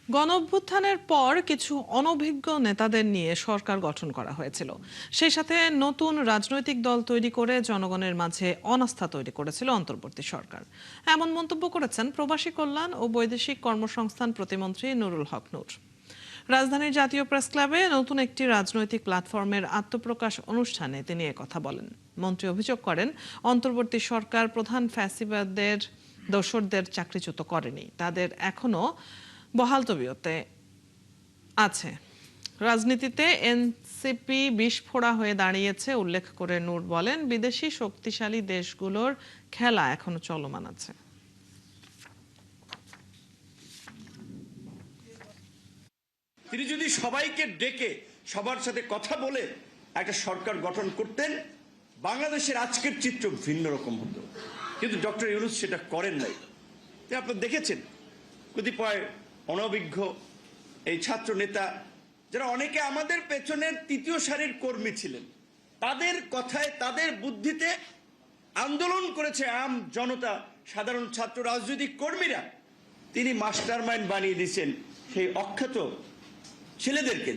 গণঅভ্যুত্থানের পর কিছু অনভিজ্ঞ নেতাদের নিয়ে সরকার গঠন করা হয়েছিল। সেই সাথে নতুন রাজনৈতিক দল তৈরি করে জনগণের মাঝে অনাস্থা তৈরি করেছিল অন্তর্বর্তী সরকার। এমন মন্তব্য করেছেন প্রবাসী কল্যাণ ও বৈদেশিক কর্মসংস্থান প্রতিমন্ত্রী নুরুল হক নূর। রাজধানীর জাতীয় প্রেস ক্লাবে নতুন একটি রাজনৈতিক প্ল্যাটফর্মের আত্মপ্রকাশ অনুষ্ঠানে তিনি একথা বলেন। মন্ত্রী অভিযোগ করেন, অন্তর্বর্তী সরকার প্রধান ফ্যাসিবাদের দোসরদের চাকরিচ্যুত করেনি, তাদের এখনো বহাল তবিয়তে আছে। রাজনীতিতে এনসিপি বিস্ফোরা হয়ে দাঁড়িয়েছে উল্লেখ করে নূর বলেন, বিদেশি শক্তিশালী দেশগুলোর খেলা এখনো চলমান আছে। তিনি যদি সবাইকে ডেকে সবার সাথে কথা বলে একটা সরকার গঠন করতেন, বাংলাদেশের আজকের চিত্র ভিন্ন রকম হতো। কিন্তু ডক্টর ইউনূস সেটা করেন নাই। আপনারা দেখেছেন কতিপয় অনভিজ্ঞ এই ছাত্র নেতা, যারা অনেকে আমাদের পেছনের তৃতীয় সারির কর্মী ছিলেন, তাদের কথায় তাদের বুদ্ধিতে আন্দোলন করেছে আম জনতা, সাধারণ ছাত্র রাজনৈতিক কর্মীরা। তিনি মাস্টারমাইন্ড বানিয়ে দিয়েছেন সেই অখ্যাত ছেলেদেরকে।